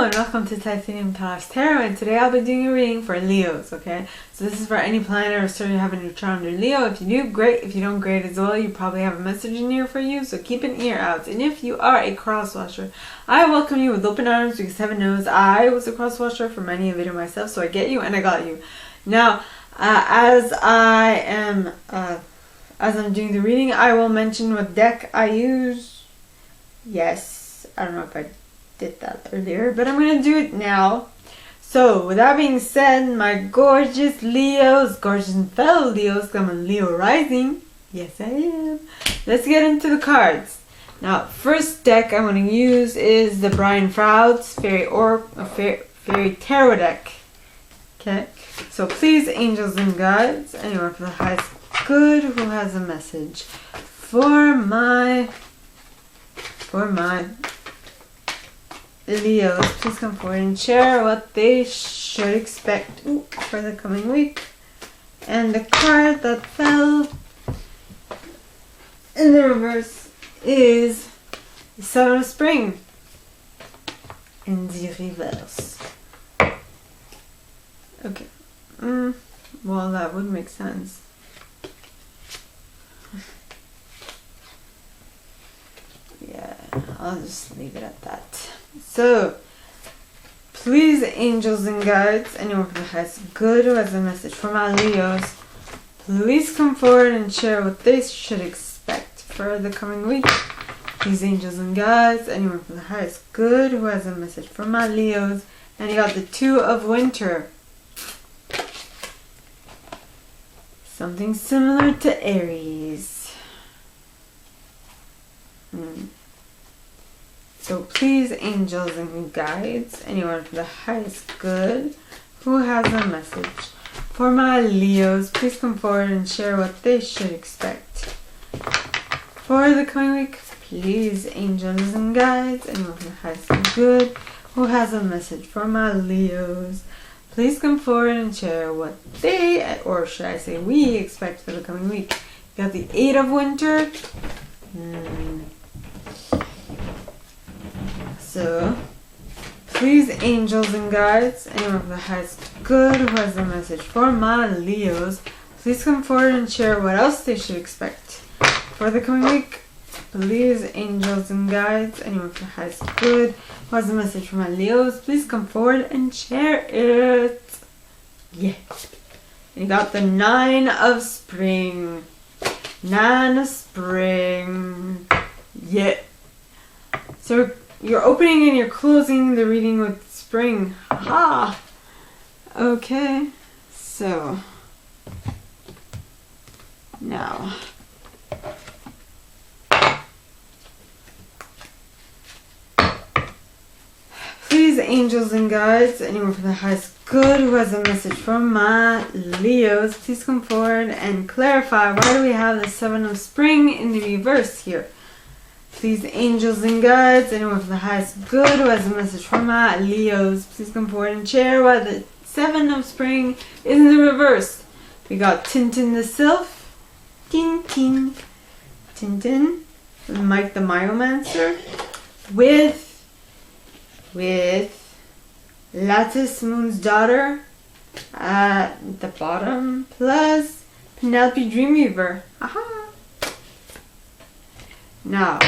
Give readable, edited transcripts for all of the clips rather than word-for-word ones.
and welcome to Titanium Talks Tarot, and today I'll be doing a reading for Leos, okay? So this is for any planet or star you have a neutral under Leo. If you do, great. If you don't, great as well. You probably have a message in here for you, so keep an ear out. And if you are a crosswatcher, I welcome you with open arms because heaven knows I was a crosswatcher for many a video myself, so I get you and I got you. Now, as I'm doing the reading, I will mention what deck I use. Yes, I don't know if I did that earlier, but I'm going to do it now. So, with that being said, my gorgeous Leos, gorgeous and fellow Leos, I'm a Leo rising. Yes, I am. Let's get into the cards. Now, first deck I'm going to use is the Froud's Fairy Tarot deck. Okay, so please, angels and guides, anyone for the highest good who has a message for my Leos, please come forward and share what they should expect for the coming week. And the card that fell in the reverse is the Seven of Spring in the reverse. Okay. Well, that would make sense. Yeah, I'll just leave it at that. So, please, angels and guides, anyone who has good who has a message for my Leos, please come forward and share what they should expect for the coming week. Please, angels and guides, anyone who has good who has a message for my Leos, and you got the Two of Winter. Something similar to Aries. So please, angels and guides, anyone for the highest good who has a message for my Leos, please come forward and share what they should expect for the coming week. Please, angels and guides, anyone for the highest good who has a message for my Leos, please come forward and share what they, or should I say we, expect for the coming week. You got the Eight of Winter. So, please, angels and guides, anyone for the highest good who has a message for my Leos, please come forward and share what else they should expect for the coming week. Please, angels and guides, anyone for the highest good who has a message for my Leos, please come forward and share it. Yeah. You got the Nine of Spring. Nine of Spring. Yeah. So, you're opening and you're closing the reading with spring. Aha! Okay, so now please, angels and guides, anyone for the highest good who has a message from my Leos, please come forward and clarify why do we have the Seven of Spring in the reverse here. Please, angels and guides, anyone for the highest good who has a message from my Leos, please come forward and share why the Seven of Spring is in the reverse. We got Tintin the Sylph, Tintin, Mike the Myomancer, with Lattice Moon's Daughter at the bottom, plus Penelope Dreamweaver. Aha! Now,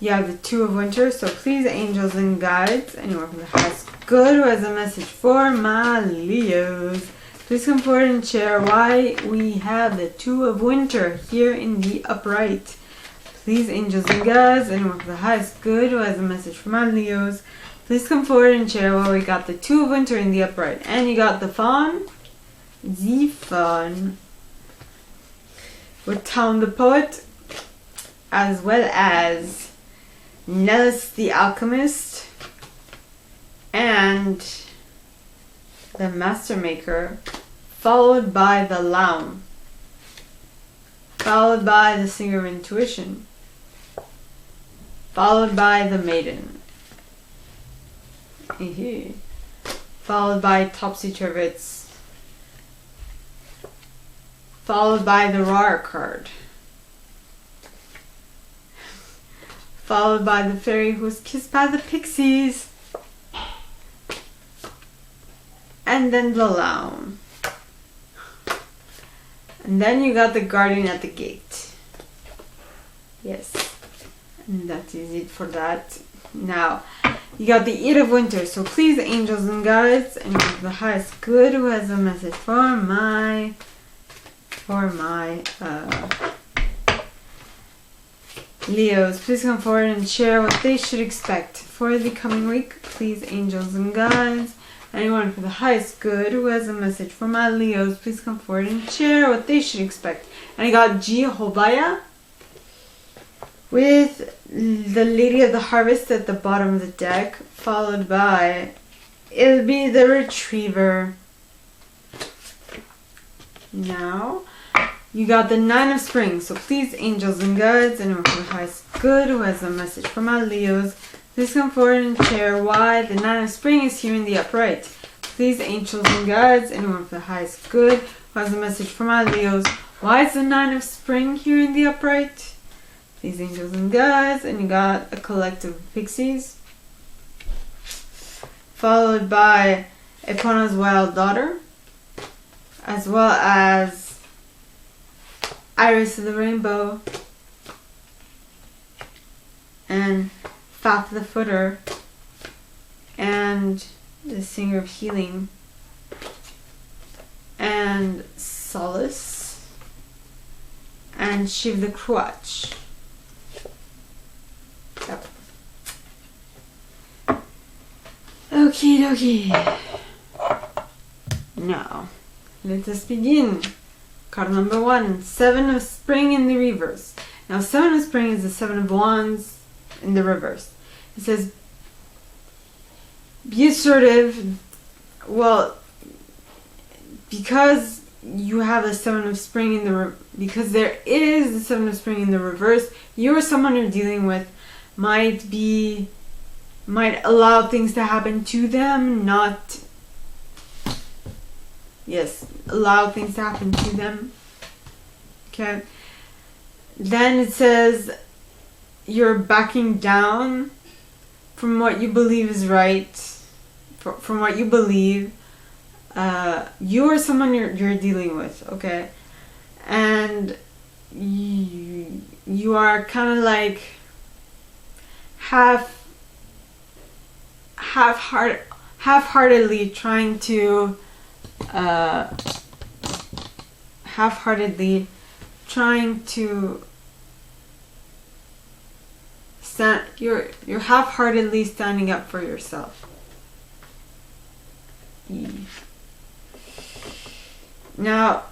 you have the Two of Winter, so please, angels and guides, anyone from the highest good who has a message for my Leos, please come forward and share why we have the Two of Winter here in the upright. Please, angels and guides, anyone from the highest good who has a message for my Leos, please come forward and share why we got the Two of Winter in the upright. And you got the Fawn, with Tom the Poet, as well as Nellis the Alchemist and the Master Maker, followed by the Laum, followed by the Singer of Intuition, followed by the Maiden, followed by Topsy Turvets, followed by the Rar card, followed by the fairy who was kissed by the pixies, and then the Lamb. And then you got the Guardian at the gate. Yes. And that is it for that. Now, you got the Eat of Winter. So please, angels and guides, and the highest good who has a message for my Leos, please come forward and share what they should expect for the coming week. Please, angels and guides, anyone for the highest good who has a message for my Leos, please come forward and share what they should expect. And I got Jehovah with the Lady of the Harvest at the bottom of the deck, followed by, it'll be the Retriever. Now, you got the Nine of Spring. So please, angels and guides, anyone for the highest good who has a message for my Leos, please come forward and share why the Nine of Spring is here in the upright. Please, angels and guides, anyone for the highest good who has a message for my Leos, why is the Nine of Spring here in the upright? Please, angels and guides, and you got a collective of pixies, followed by Epona's Wild Daughter, as well as Iris of the Rainbow, and Faf the Footer, and the Singer of Healing, and Solace, and Shiv the Crutch. Yep. Okie dokie. Now, let us begin. Card number 1, Seven of Spring in the reverse. Now, Seven of Spring is the Seven of Wands in the reverse. It says, be assertive. Well, because you have a Seven of Spring in the because there is the Seven of Spring in the reverse, you or someone you're dealing with might allow things to happen to them, allow things to happen to them. Okay. Then it says you're backing down from what you believe is right, from what you believe. You or someone you're dealing with, okay? And you are kind of like half-heartedly trying to you're half-heartedly standing up for yourself. Now,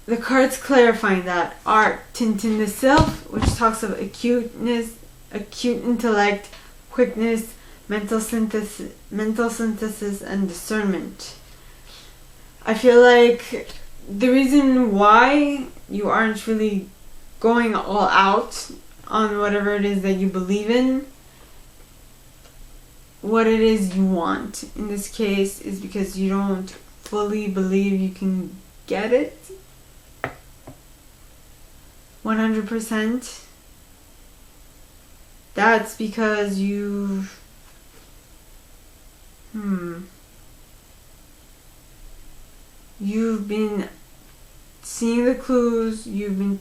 the cards clarifying that are Tintin the Sylph, which talks of acute intellect, quickness, mental synthesis, and discernment. I feel like the reason why you aren't really going all out on whatever it is that you believe in, what it is you want in this case, is because you don't fully believe you can get it 100%. That's because you've been seeing the clues, you've been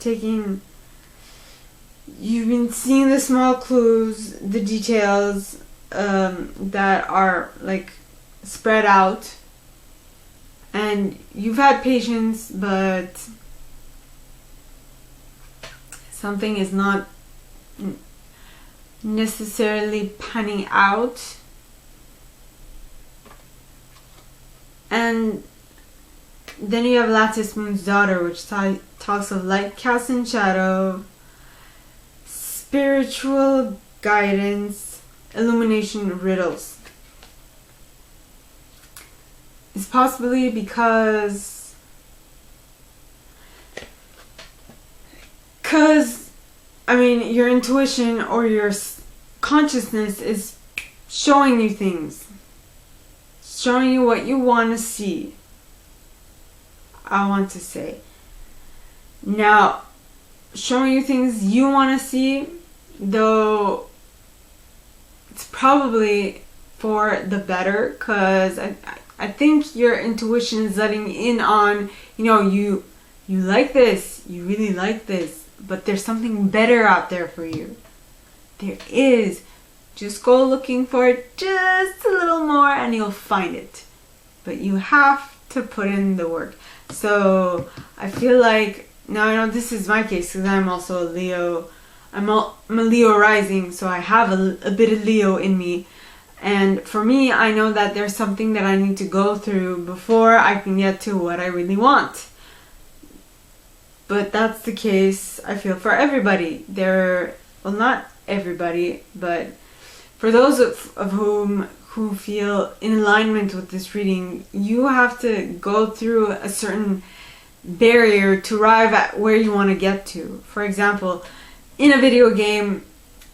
seeing the small clues, the details that are like spread out, and you've had patience, but something is not necessarily panning out. And then you have Lattice Moon's Daughter, which talks of light cast in shadow, spiritual guidance, illumination, riddles. It's possibly because I mean, your intuition or your consciousness is showing you things, showing you what you want to see. I want to say. Now, showing you things you want to see, though it's probably for the better, because I think your intuition is letting in on, you know, you like this, you really like this, but there's something better out there for you. There is. Just go looking for it just a little more and you'll find it. But you have to put in the work. So I feel like, now I know this is my case because I'm also a Leo. I'm a Leo rising, so I have a bit of Leo in me. And for me, I know that there's something that I need to go through before I can get to what I really want. But that's the case, I feel, for everybody. Well, not everybody, but for those of whom who feel in alignment with this reading, you have to go through a certain barrier to arrive at where you want to get to. For example, in a video game,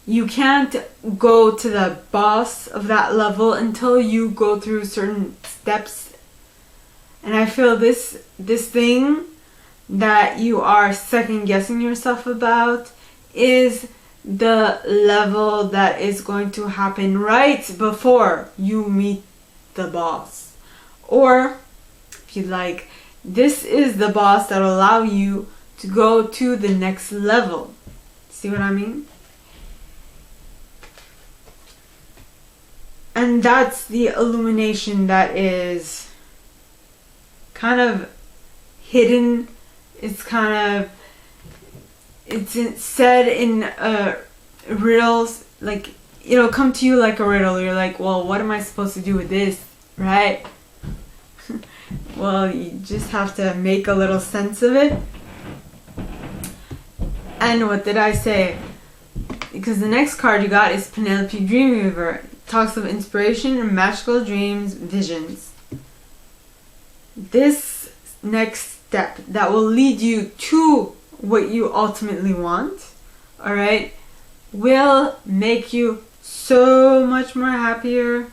you can't go to the boss of that level until you go through certain steps. And I feel this thing that you are second guessing yourself about is the level that is going to happen right before you meet the boss. Or, if you like, this is the boss that will allow you to go to the next level. See what I mean? And that's the illumination that is kind of hidden. It's said in riddles, like it'll come to you like a riddle. You're like, well, what am I supposed to do with this, right? Well, you just have to make a little sense of it. And what did I say? Because the next card you got is Penelope Dreamweaver. It talks of inspiration and magical dreams, visions. This next step that will lead you to what you ultimately want, alright, will make you so much more happier.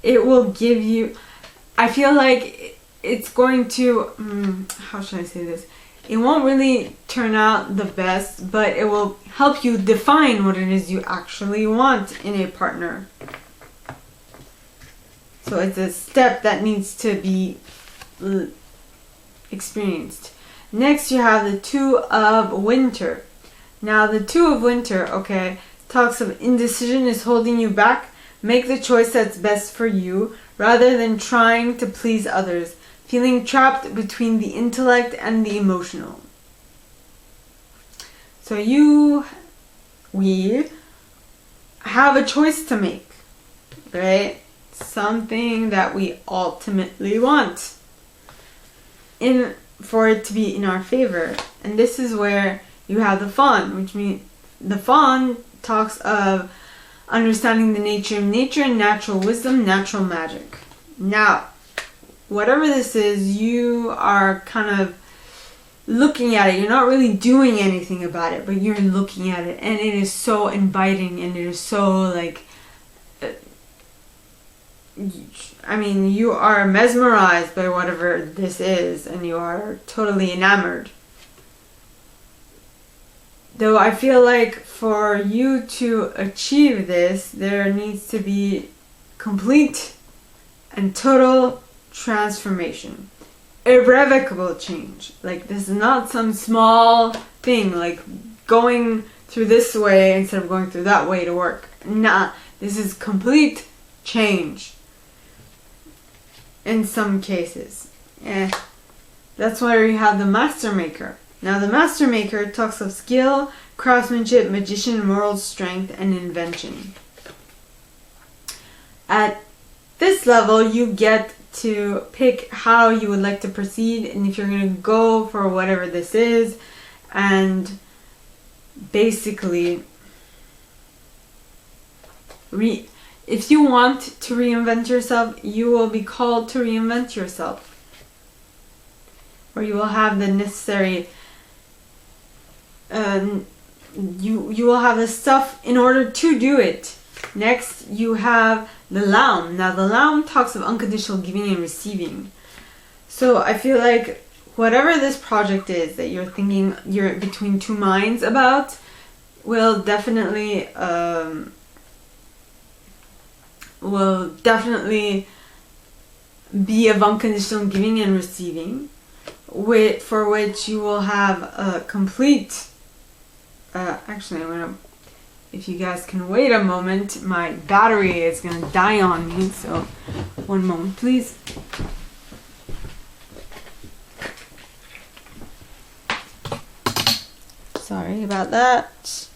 It will give you, I feel like it's going to, how should I say this? It won't really turn out the best, but it will help you define what it is you actually want in a partner. So it's a step that needs to be experienced. Next you have the Two of Winter. Now the Two of Winter, okay, talks of indecision is holding you back. Make the choice that's best for you rather than trying to please others. Feeling trapped between the intellect and the emotional. So we have a choice to make, right? Something that we ultimately want for it to be in our favor. And this is where you have the Fawn, which means the Fawn talks of understanding the nature of nature and natural wisdom, natural magic. Now, whatever this is, you are kind of looking at it. You're not really doing anything about it, but you're looking at it. And it is so inviting and it is so like, I mean, you are mesmerized by whatever this is and you are totally enamored. Though I feel like for you to achieve this, there needs to be complete and total transformation. Irrevocable change. Like, this is not some small thing, like going through this way instead of going through that way to work. Nah, this is complete change. In some cases. That's why we have the Master Maker. Now the Master Maker talks of skill, craftsmanship, magician, moral strength, and invention. At this level, you get to pick how you would like to proceed and if you're going to go for whatever this is. And basically, if you want to reinvent yourself, you will be called to reinvent yourself. Or you will have the necessary, you will have the stuff in order to do it. Next, you have the Laum. Now, the Laum talks of unconditional giving and receiving. So, I feel like whatever this project is that you're thinking, you're between two minds about, will definitely, will definitely be of unconditional giving and receiving, for which you will have a complete actually, if you guys can wait a moment, my battery is gonna die on me, so one moment please. Sorry about that.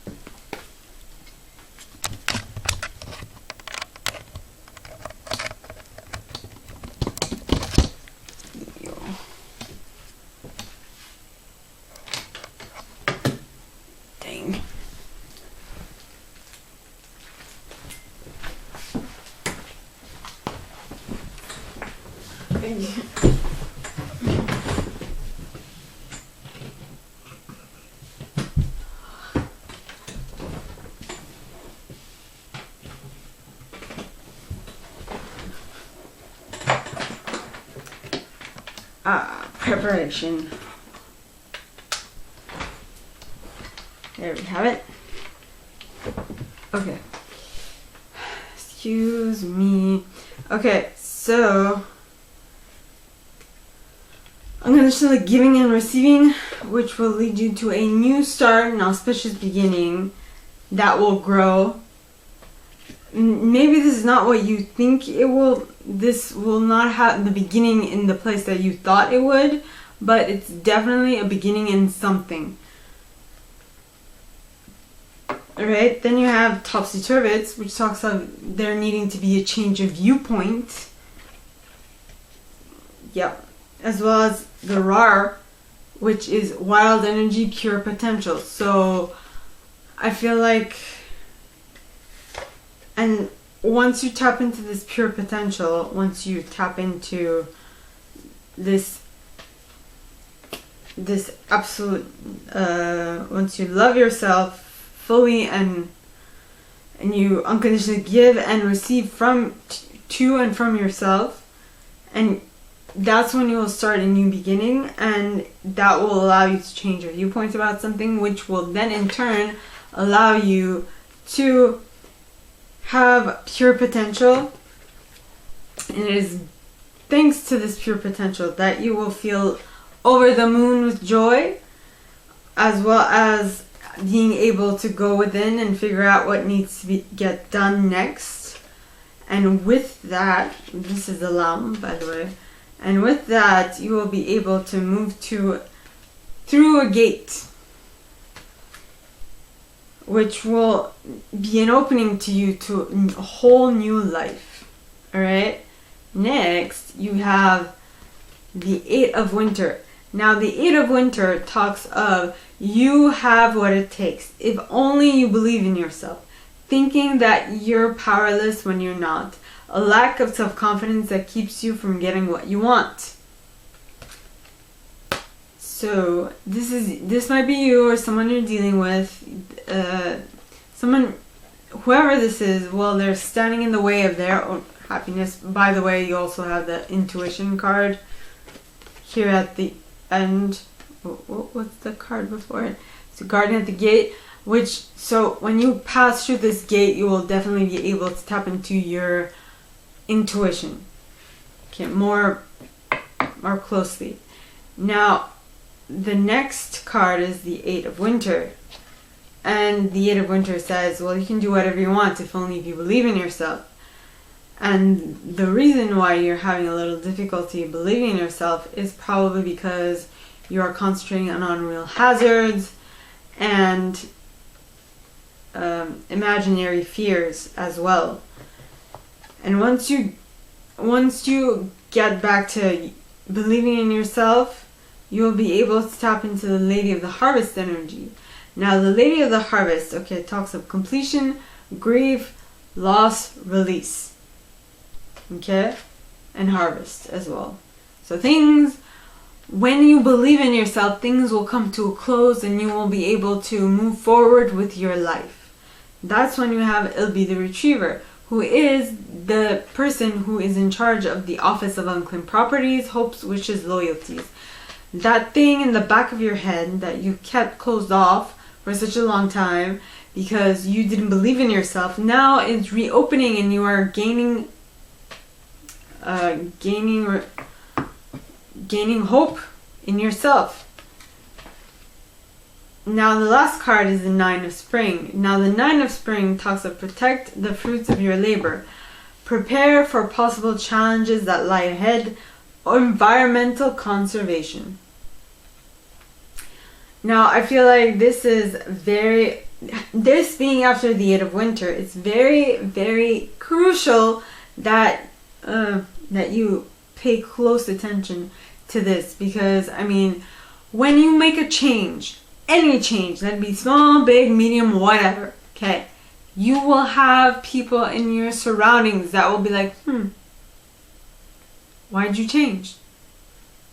Dang. Preparation. There we have it. Okay. Excuse me. Okay, so unconditionally giving and receiving, which will lead you to a new start, an auspicious beginning that will grow. Maybe this is not what you think it will. This will not have the beginning in the place that you thought it would, but it's definitely a beginning in something. Alright, then you have topsy-turvets, which talks of there needing to be a change of viewpoint. Yep. As well as the rar, which is wild energy, pure potential. So I feel like, and once you tap into this pure potential, once you tap into this absolute, once you love yourself fully and you unconditionally give and receive to and from yourself, and that's when you will start a new beginning, and that will allow you to change your viewpoints about something, which will then in turn allow you to have pure potential. And it is thanks to this pure potential that you will feel over the moon with joy, as well as being able to go within and figure out what needs to get done next. And with that, this is the lamb, by the way, and with that you will be able to move through a gate, which will be an opening to you to a whole new life. Alright? Next, you have the 8 of Winter. Now, the 8 of Winter talks of you have what it takes. If only you believe in yourself. Thinking that you're powerless when you're not. A lack of self-confidence that keeps you from getting what you want. So this might be you or someone you're dealing with. Whoever this is, well, they're standing in the way of their own happiness. By the way, you also have the intuition card here at the end. What's the card before it? It's a guardian at the gate. So when you pass through this gate, you will definitely be able to tap into your intuition. Okay, more closely. Now, the next card is the 8 of Winter. And the 8 of Winter says, well, you can do whatever you want if only if you believe in yourself. And the reason why you're having a little difficulty believing in yourself is probably because you are concentrating on unreal hazards and imaginary fears as well. And once you get back to believing in yourself, you will be able to tap into the Lady of the Harvest energy. Now, the Lady of the Harvest, okay, talks of completion, grief, loss, release. Okay? And harvest as well. So when you believe in yourself, things will come to a close and you will be able to move forward with your life. That's when you have Ilby the Retriever, who is the person who is in charge of the Office of Unclaimed Properties, Hopes, Wishes, Loyalties. That thing in the back of your head that you kept closed off for such a long time, because you didn't believe in yourself. Now it's reopening and you are gaining hope in yourself. Now the last card is the Nine of Spring. Now the Nine of Spring talks of protect the fruits of your labor. Prepare for possible challenges that lie ahead. Environmental conservation. Now I feel like this being after the Eight of Winter, it's very, very crucial that that you pay close attention to this, because I mean, when you make a change, any change, that'd be small, big, medium, whatever, okay, you will have people in your surroundings that will be like, why'd you change?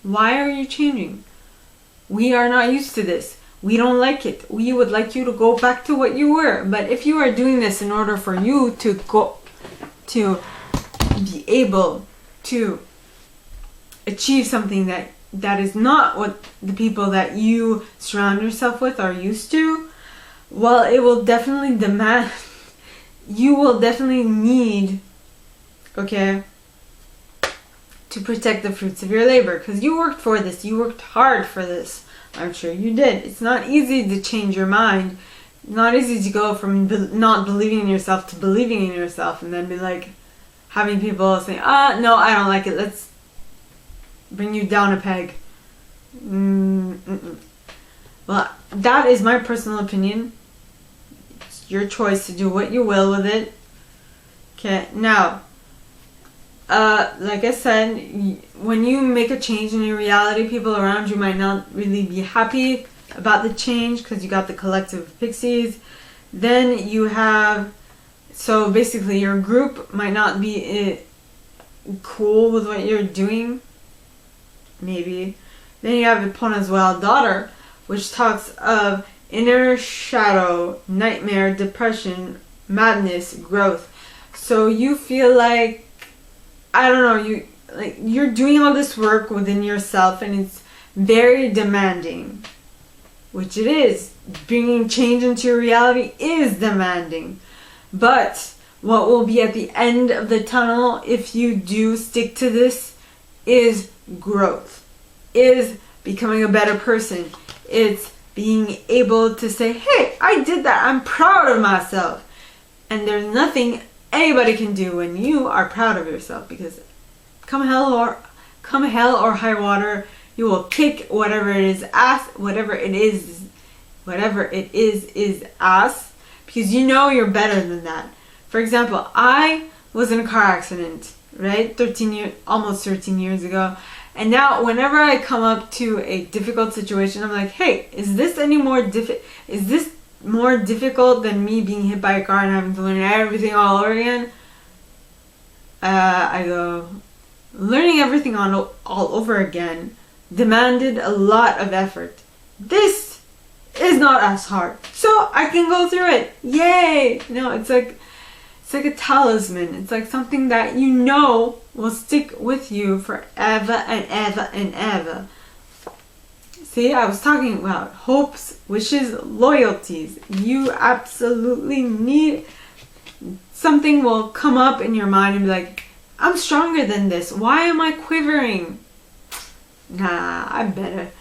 Why are you changing? We are not used to this. We don't like it. We would like you to go back to what you were. But if you are doing this in order for you to be able to achieve something that is not what the people that you surround yourself with are used to, well, it will definitely demand, you will definitely need, okay, to protect the fruits of your labor, because you worked for this, you worked hard for this. I'm sure you did. It's not easy to change your mind. It's not easy to go from not believing in yourself to believing in yourself, and then be like having people say, no, I don't like it, let's bring you down a peg. Well, that is my personal opinion. It's your choice to do what you will with it. Okay, now, like I said, when you make a change in your reality, people around you might not really be happy about the change because you got the collective of pixies. Then you have, so basically your group might not be cool with what you're doing, maybe. Then you have Epona's Wild Daughter, which talks of inner shadow, nightmare, depression, madness, growth. So you feel like, I don't know, you're doing all this work within yourself and it's very demanding, which it is. Bringing change into your reality is demanding. But what will be at the end of the tunnel, if you do stick to this, is growth. Is becoming a better person. It's being able to say, hey, I did that. I'm proud of myself. And there's nothing anybody can do when you are proud of yourself, because come hell or high water, you will kick whatever it is ass, whatever it is ass, because you know you're better than that. For example, I was in a car accident, right? Almost 13 years ago. And now whenever I come up to a difficult situation, I'm like, hey, is this more difficult than me being hit by a car and having to learn everything all over again? I go, learning everything all over again demanded a lot of effort. This is not as hard, so I can go through it. Yay! No, it's like a talisman. It's like something that you know will stick with you forever and ever and ever. See, I was talking about hopes, wishes, loyalties. You absolutely need, something will come up in your mind and be like, I'm stronger than this. Why am I quivering? Nah, I'm better.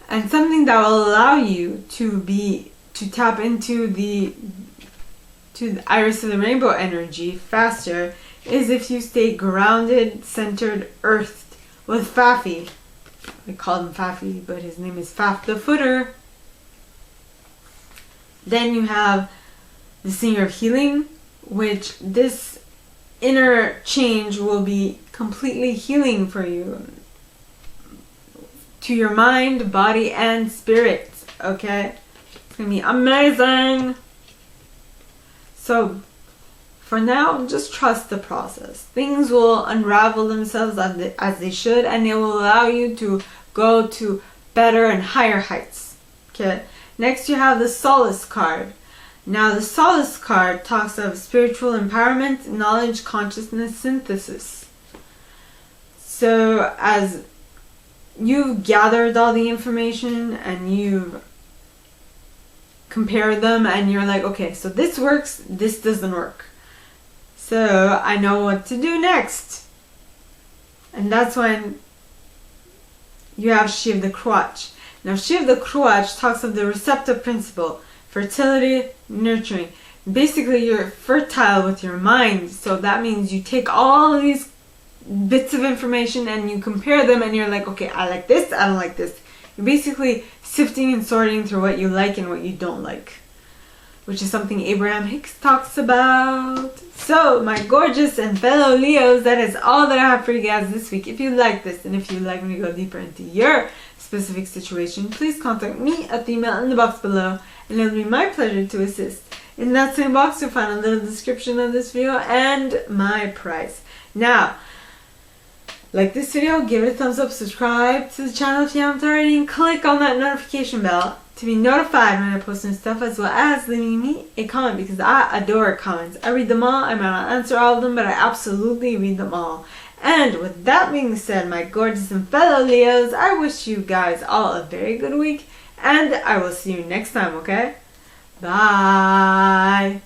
And something that will allow you to tap into the iris of the rainbow energy faster is if you stay grounded, centered, earthed with Fafi. We call him Fafi, but his name is Faf the Footer. Then you have the Singer of Healing, which this inner change will be completely healing for you, to your mind, body, and spirit. Okay? It's gonna be amazing. So, for now, just trust the process. Things will unravel themselves as they should, and it will allow you to go to better and higher heights. Okay? Next, you have the Solace card. Now, the Solace card talks of spiritual empowerment, knowledge, consciousness, synthesis. So, as you've gathered all the information and you've compare them and you're like, okay, so this works, this doesn't work. So I know what to do next. And that's when you have She of the Crotch. Now, She of the Crotch talks of the receptive principle, fertility, nurturing. Basically, you're fertile with your mind. So that means you take all of these bits of information and you compare them and you're like, okay, I like this, I don't like this. You're basically sifting and sorting through what you like and what you don't like, which is something Abraham Hicks talks about. So, my gorgeous and fellow Leos, that is all that I have for you guys this week. If you like this and if you'd like me to go deeper into your specific situation, please contact me at the email in the box below, and it'll be my pleasure to assist. In that same box, you'll find a little description of this video and my price. Now, like this video, give it a thumbs up, subscribe to the channel if you haven't already, and click on that notification bell to be notified when I post new stuff, as well as leaving me a comment, because I adore comments. I read them all. I might not answer all of them, but I absolutely read them all. And with that being said, my gorgeous and fellow Leos, I wish you guys all a very good week, and I will see you next time, okay? Bye!